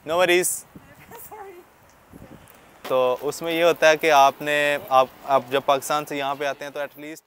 No worries. तो उसमें ये होता है कि आप जब पाकिस्तान से यहाँ पे आते हैं तो एटलीस्ट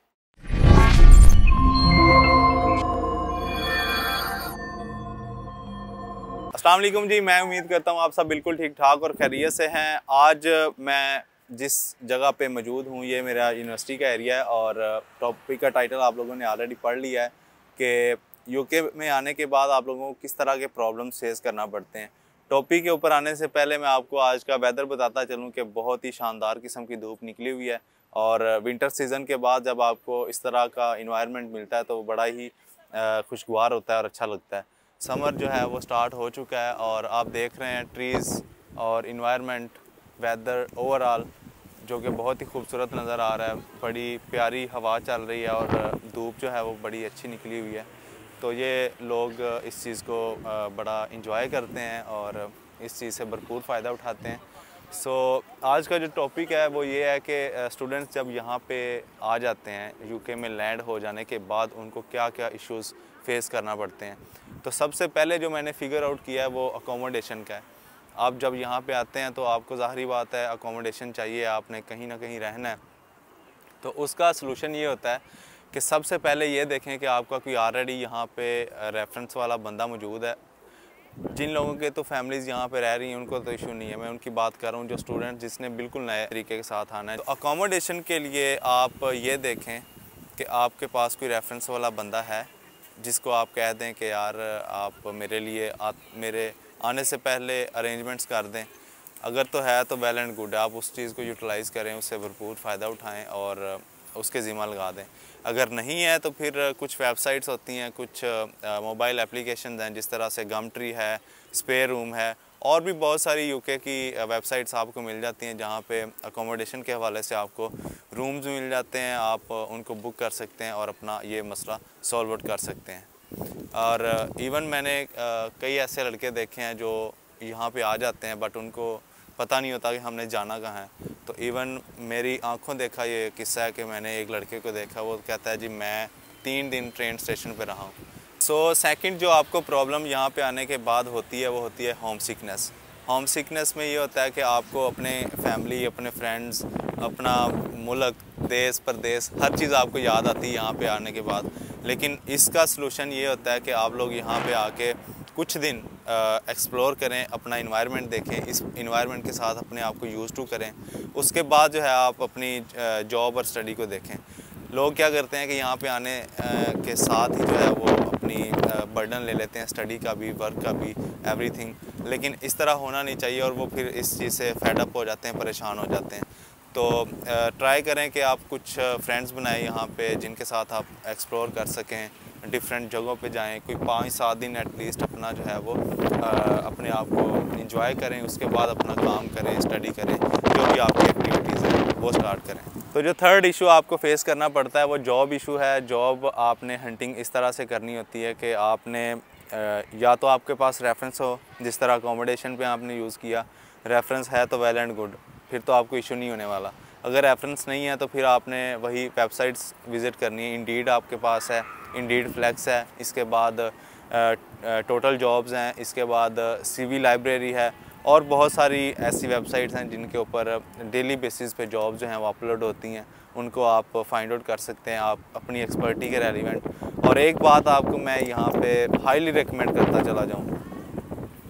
अस्सलाम वालेकुम जी, मैं उम्मीद करता हूँ आप सब बिल्कुल ठीक ठाक और खैरियत से हैं। आज मैं जिस जगह पे मौजूद हूँ ये मेरा यूनिवर्सिटी का एरिया है और टॉपिक का टाइटल आप लोगों ने ऑलरेडी पढ़ लिया है कि यूके में आने के बाद आप लोगों को किस तरह के प्रॉब्लम्स फेस करना पड़ते हैं। टॉपिक के ऊपर आने से पहले मैं आपको आज का वेदर बताता चलूँ कि बहुत ही शानदार किस्म की धूप निकली हुई है और विंटर सीज़न के बाद जब आपको इस तरह का इन्वायरमेंट मिलता है तो वो बड़ा ही खुशगवार होता है और अच्छा लगता है। समर जो है वो स्टार्ट हो चुका है और आप देख रहे हैं ट्रीज़ और इन्वायरमेंट, वेदर ओवरऑल जो कि बहुत ही खूबसूरत नज़र आ रहा है। बड़ी प्यारी हवा चल रही है और धूप जो है वो बड़ी अच्छी निकली हुई है। तो ये लोग इस चीज़ को बड़ा इंजॉय करते हैं और इस चीज़ से भरपूर फ़ायदा उठाते हैं। आज का जो टॉपिक है वो ये है कि स्टूडेंट्स जब यहाँ पे आ जाते हैं यूके में लैंड हो जाने के बाद उनको क्या क्या इश्यूज़ फेस करना पड़ते हैं। तो सबसे पहले जो मैंने फिगर आउट किया है वो अकोमोडेशन का है। आप जब यहाँ पे आते हैं तो आपको ज़ाहिरी बात है अकोमोडेशन चाहिए, आपने कहीं ना कहीं रहना है। तो उसका सलूशन ये होता है कि सबसे पहले ये देखें कि आपका कोई ऑलरेडी यहाँ पे रेफरेंस वाला बंदा मौजूद है। जिन लोगों के तो फैमिलीज़ यहाँ पे रह रही हैं उनको तो इशू नहीं है, मैं उनकी बात कर रहा हूँ जो स्टूडेंट जिसने बिल्कुल नए तरीके के साथ आना है। तो अकोमोडेशन के लिए आप ये देखें कि आपके पास कोई रेफरेंस वाला बंदा है जिसको आप कह दें कि यार आप मेरे लिए मेरे आने से पहले अरेंजमेंट्स कर दें। अगर तो है तो वेल एंड गुड, आप उस चीज़ को यूटिलाइज़ करें, उससे भरपूर फ़ायदा उठाएं और उसके ज़िम्मा लगा दें। अगर नहीं है तो फिर कुछ वेबसाइट्स होती हैं, कुछ मोबाइल एप्लीकेशंस हैं जिस तरह से गमट्री है, स्पेयर रूम है और भी बहुत सारी यूके की वेबसाइट्स आपको मिल जाती हैं जहाँ पे अकोमोडेशन के हवाले से आपको रूम्स मिल जाते हैं। आप उनको बुक कर सकते हैं और अपना ये मसला सॉल्व आउट कर सकते हैं। और इवन मैंने कई ऐसे लड़के देखे हैं जो यहाँ पे आ जाते हैं बट उनको पता नहीं होता कि हमने जाना कहाँ है। तो इवन मेरी आंखों देखा ये किस्सा है कि मैंने एक लड़के को देखा, वो कहता है जी मैं 3 दिन ट्रेन स्टेशन पे रहा हूँ। सेकंड जो आपको प्रॉब्लम यहाँ पे आने के बाद होती है वो होती है होम सिकनेस। होम सिकनेस में ये होता है कि आपको अपने फैमिली, अपने फ्रेंड्स, अपना मुल्क, देश परदेश हर चीज़ आपको याद आती है यहाँ पे आने के बाद। लेकिन इसका सलूशन ये होता है कि आप लोग यहाँ पे आके कुछ दिन एक्सप्लोर करें, अपना इन्वायरमेंट देखें, इस इन्वायरमेंट के साथ अपने आप को यूज़ टू करें। उसके बाद जो है आप अपनी जॉब और स्टडी को देखें। लोग क्या करते हैं कि यहाँ पे आने के साथ ही जो है वो अपनी बर्डन ले लेते हैं, स्टडी का भी, वर्क का भी, एवरीथिंग। लेकिन इस तरह होना नहीं चाहिए और वो फिर इस चीज़ से फेड अप हो जाते हैं, परेशान हो जाते हैं। तो ट्राई करें कि आप कुछ फ्रेंड्स बनाएं यहाँ पे जिनके साथ आप एक्सप्लोर कर सकें, डिफरेंट जगहों पे जाएं। कोई 5-7 दिन एटलीस्ट अपना जो है वो अपने आप को इंजॉय करें, उसके बाद अपना काम करें, स्टडी करें, जो भी आपकी एक्टिविटीज़ हैं वो स्टार्ट करें। तो जो थर्ड इशू आपको फेस करना पड़ता है वो जॉब इशू है। जॉब आपने हंटिंग इस तरह से करनी होती है कि आपने या तो आपके पास रेफरेंस हो, जिस तरह अकोमोडेशन पे आपने यूज़ किया, रेफरेंस है तो वेल एंड गुड, फिर तो आपको इशू नहीं होने वाला। अगर रेफरेंस नहीं है तो फिर आपने वही वेबसाइट्स विज़िट करनी है। इंडीड आपके पास है, इंडीड फ्लेक्स है, इसके बाद टोटल जॉब्स हैं, इसके बाद सीवी लाइब्रेरी है और बहुत सारी ऐसी वेबसाइट्स हैं जिनके ऊपर डेली बेसिस पे जॉब जो हैं वो अपलोड होती हैं। उनको आप फाइंड आउट कर सकते हैं, आप अपनी एक्सपर्टी के रेलिवेंट। और एक बात आपको मैं यहाँ पे हाईली रिकमेंड करता चला जाऊँ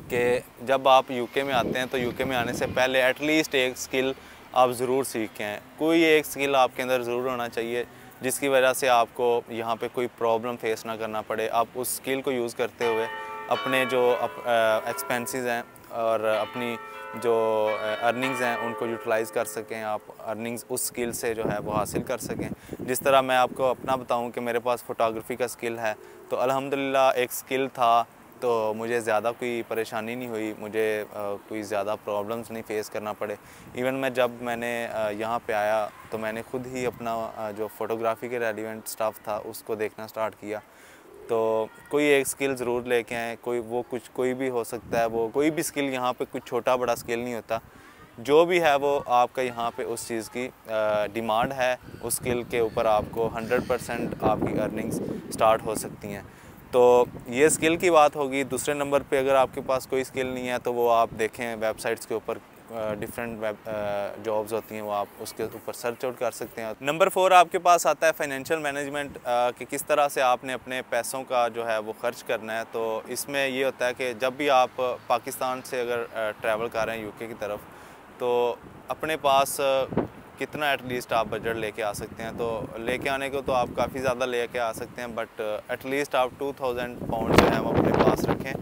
कि जब आप यूके में आते हैं तो यूके में आने से पहले एटलीस्ट एक स्किल आप ज़रूर सीखें। कोई एक स्किल आपके अंदर ज़रूर होना चाहिए जिसकी वजह से आपको यहाँ पे कोई प्रॉब्लम फेस ना करना पड़े। आप उस स्किल को यूज़ करते हुए अपने जो एक्सपेंसेस हैं और अपनी जो अर्निंग्स हैं उनको यूटिलाइज़ कर सकें। आप अर्निंग्स उस स्किल से जो है वो हासिल कर सकें। जिस तरह मैं आपको अपना बताऊं कि मेरे पास फ़ोटोग्राफ़ी का स्किल है, तो अल्हम्दुलिल्लाह एक स्किल था तो मुझे ज़्यादा कोई परेशानी नहीं हुई, मुझे कोई ज़्यादा प्रॉब्लम्स नहीं फ़ेस करना पड़े। इवन मैंने यहाँ पे आया तो मैंने ख़ुद ही अपना जो फ़ोटोग्राफ़ी के रेलिवेंट स्टफ़ था उसको देखना स्टार्ट किया। तो कोई एक स्किल ज़रूर लेके आएँ, कोई भी हो सकता है, वो कोई भी स्किल यहाँ पे कुछ छोटा बड़ा स्किल नहीं होता। जो भी है वो आपका यहाँ पे उस चीज़ की डिमांड है, उस स्किल के ऊपर आपको 100% आपकी अर्निंग्स स्टार्ट हो सकती हैं। तो ये स्किल की बात होगी। दूसरे नंबर पे अगर आपके पास कोई स्किल नहीं है तो वो आप देखें वेबसाइट्स के ऊपर डिफरेंट वेब जॉब्स होती हैं, वो आप उसके ऊपर सर्च आउट कर सकते हैं। नंबर 4 आपके पास आता है फाइनेंशियल मैनेजमेंट, कि किस तरह से आपने अपने पैसों का जो है वो खर्च करना है। तो इसमें ये होता है कि जब भी आप पाकिस्तान से अगर ट्रैवल कर रहे हैं यूके की तरफ, तो अपने पास कितना एटलीस्ट आप बजट लेके आ सकते हैं। तो लेके आने को तो आप काफ़ी ज़्यादा लेके आ सकते हैं, बट एटलीस्ट आप 2000 पाउंड जो है वो अपने पास रखें,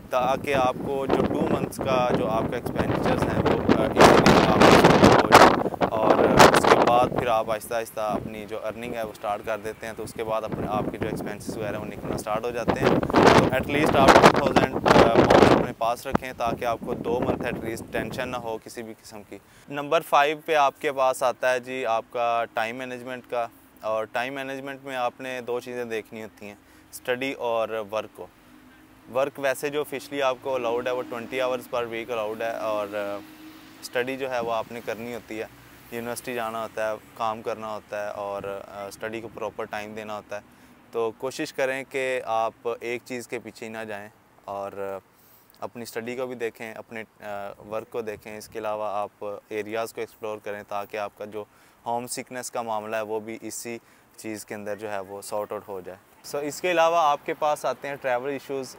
ताकि आपको जो 2 मंथ्स का जो आपका एक्सपेंडिचर्स हैं वो इजीली आप हो जाए। और उसके बाद फिर आप आहिस्ता आहिस्ता अपनी जो अर्निंग है वो स्टार्ट कर देते हैं। तो उसके बाद अपने आपके जो एक्सपेंसेस वगैरह वो निकलना स्टार्ट हो जाते हैं। तो एटलीस्ट आप 2000 पाउंड अपने पास रखें, ताकि आपको 2 मंथ एटलीस्ट टेंशन ना हो किसी भी किस्म की। नंबर 5 पे आपके पास आता है जी आपका टाइम मैनेजमेंट का। और टाइम मैनेजमेंट में आपने 2 चीज़ें देखनी होती हैं, स्टडी और वर्क को। वर्क वैसे जो ऑफिशियली आपको अलाउड है वो 20 आवर्स पर वीक अलाउड है, और स्टडी जो है वो आपने करनी होती है, यूनिवर्सिटी जाना होता है, काम करना होता है, और स्टडी को प्रॉपर टाइम देना होता है। तो कोशिश करें कि आप एक चीज़ के पीछे ही ना जाएं, और अपनी स्टडी को भी देखें, अपने वर्क को देखें। इसके अलावा आप एरियाज़ को एक्सप्लोर करें, ताकि आपका जो होम सिकनेस का मामला है वो भी इसी चीज़ के अंदर जो है वो सॉर्ट आउट हो जाए। इसके अलावा आपके पास आते हैं ट्रैवल इश्यूज़।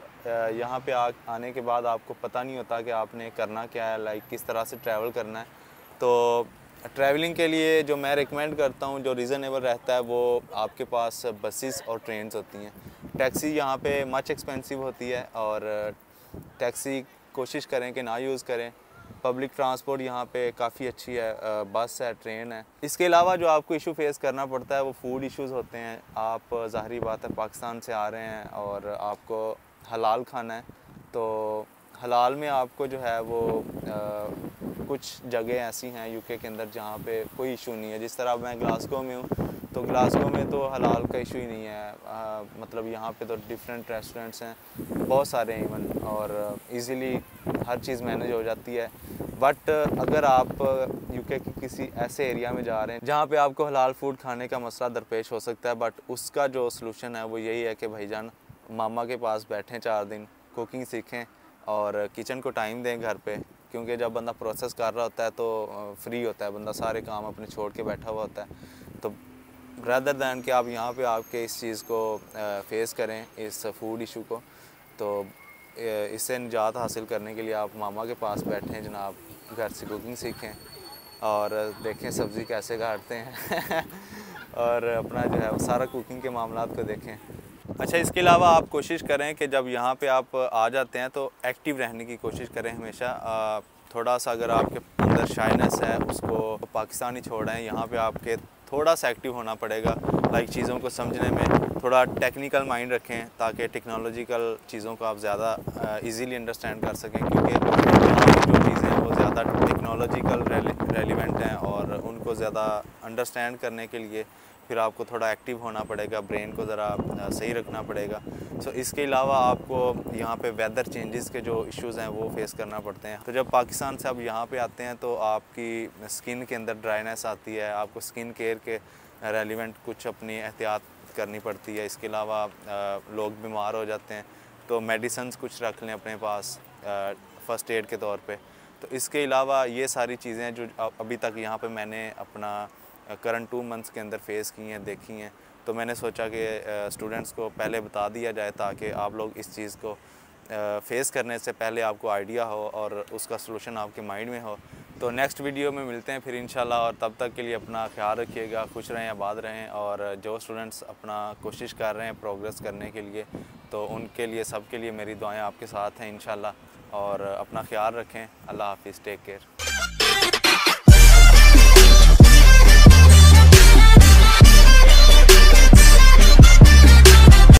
यहाँ पे आने के बाद आपको पता नहीं होता कि आपने करना क्या है, लाइक किस तरह से ट्रैवल करना है। तो ट्रैवलिंग के लिए जो मैं रिकमेंड करता हूँ, जो रीज़नेबल रहता है, वो आपके पास बसेस और ट्रेन्स होती हैं। टैक्सी यहाँ पे मच एक्सपेंसिव होती है, और टैक्सी कोशिश करें कि ना यूज़ करें। पब्लिक ट्रांसपोर्ट यहाँ पे काफ़ी अच्छी है, बस है, ट्रेन है। इसके अलावा जो आपको इशू फेस करना पड़ता है वो फूड इश्यूज़ होते हैं। आप ज़ाहिरी बात है पाकिस्तान से आ रहे हैं और आपको हलाल खाना है, तो हलाल में आपको जो है वो कुछ जगह ऐसी हैं यूके के अंदर जहाँ पे कोई इशू नहीं है। जिस तरह मैं ग्लासगो में हूँ, तो ग्लासगो में तो हलाल का इशू ही नहीं है। मतलब यहाँ पे तो डिफरेंट रेस्टोरेंट्स हैं, बहुत सारे हैं इवन, और इजीली हर चीज़ मैनेज हो जाती है। बट अगर आप यूके के किसी ऐसे एरिया में जा रहे हैं जहाँ पे आपको हलाल फूड खाने का मसला दरपेश हो सकता है, बट उसका जो सलूशन है वो यही है कि भाईजान मामा के पास बैठें 4 दिन, कुकिंग सीखें और किचन को टाइम दें घर पे। क्योंकि जब बंदा प्रोसेस कर रहा होता है तो फ्री होता है, बंदा सारे काम अपने छोड़ के बैठा हुआ होता है। तो रदर दैन कि आप यहाँ पे आपके इस चीज़ को फेस करें, इस फूड इशू को, तो इससे निजात हासिल करने के लिए आप मामा के पास बैठें जनाब, घर से कुकिंग सीखें और देखें सब्ज़ी कैसे काटते हैं और अपना जो है वो सारा कुकिंग के मामलात को देखें। अच्छा, इसके अलावा आप कोशिश करें कि जब यहाँ पे आप आ जाते हैं तो एक्टिव रहने की कोशिश करें हमेशा। थोड़ा सा अगर आपके अंदर शाइनेस है उसको पाकिस्तानी छोड़ें, यहाँ पे आपके थोड़ा सा एक्टिव होना पड़ेगा। लाइक चीज़ों को समझने में थोड़ा टेक्निकल माइंड रखें, ताकि टेक्नोलॉजिकल चीज़ों को आप ज़्यादा इजीली अंडरस्टैंड कर सकें। क्योंकि यहाँ की जो चीज़ें हैं वो ज़्यादा टेक्नोलॉजिकल रेलिवेंट हैं, और उनको ज़्यादा अंडरस्टैंड करने के लिए फिर आपको थोड़ा एक्टिव होना पड़ेगा, ब्रेन को ज़रा सही रखना पड़ेगा। इसके अलावा आपको यहाँ पे वेदर चेंजेस के जो इश्यूज़ हैं वो फेस करना पड़ते हैं। तो जब पाकिस्तान से आप यहाँ पे आते हैं तो आपकी स्किन के अंदर ड्राइनेस आती है, आपको स्किन केयर के रेलिवेंट कुछ अपनी एहतियात करनी पड़ती है। इसके अलावा लोग बीमार हो जाते हैं तो मेडिसिन्स कुछ रख लें अपने पास फ़र्स्ट एड के तौर पे। तो इसके अलावा ये सारी चीज़ें जो अभी तक यहाँ पे मैंने अपना करंट 2 मंथ्स के अंदर फ़ेस की हैं, देखी हैं, तो मैंने सोचा कि स्टूडेंट्स को पहले बता दिया जाए, ताकि आप लोग इस चीज़ को फ़ेस करने से पहले आपको आइडिया हो और उसका सलूशन आपके माइंड में हो। तो नेक्स्ट वीडियो में मिलते हैं फिर इंशाल्लाह, और तब तक के लिए अपना ख्याल रखिएगा, खुश रहें, आबाद रहें। और जो स्टूडेंट्स अपना कोशिश कर रहे हैं प्रोग्रेस करने के लिए, तो उनके लिए सब के लिए मेरी दुआएं आपके साथ हैं इंशाल्लाह। और अपना ख्याल रखें। अल्लाह हाफिज़, टेक केयर।